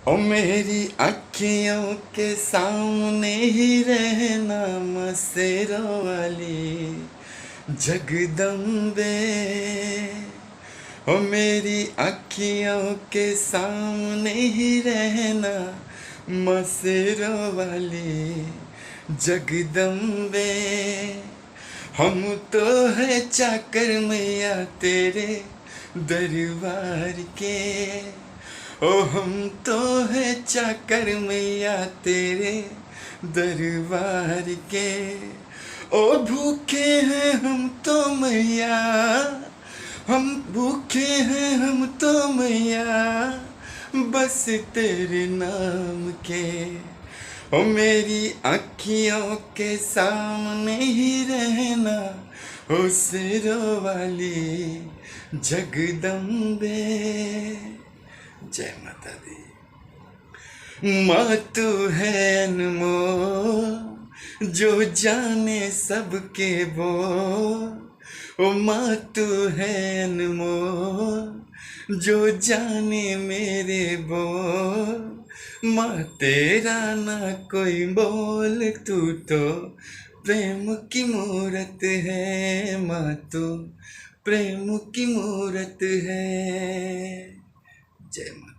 ओ मेरी अखियों के सामने ही रहना मसेरों वाली जगदम्बे। ओ मेरी अखियों के सामने ही रहना मसेरों वाली जगदम्बे। हम तो है चाकर मैया तेरे दरबार के। ओ हम तो है चाकर मैया तेरे दरबार के। ओ भूखे हैं हम तो मैया, हम भूखे हैं हम तो मैया, बस तेरे नाम के। ओ मेरी अखियों के सामने ही रहना ओ सिरों वाली जगदम्बे। जय माता दी। माँ तू है अनमोल जो जाने सबके बोल। ओ माँ तू है अनमोल जो जाने मेरे बोल। माँ तेरा ना कोई बोल, तू तो प्रेम की मूरत है। माँ तू प्रेम की मूरत है। जय माता।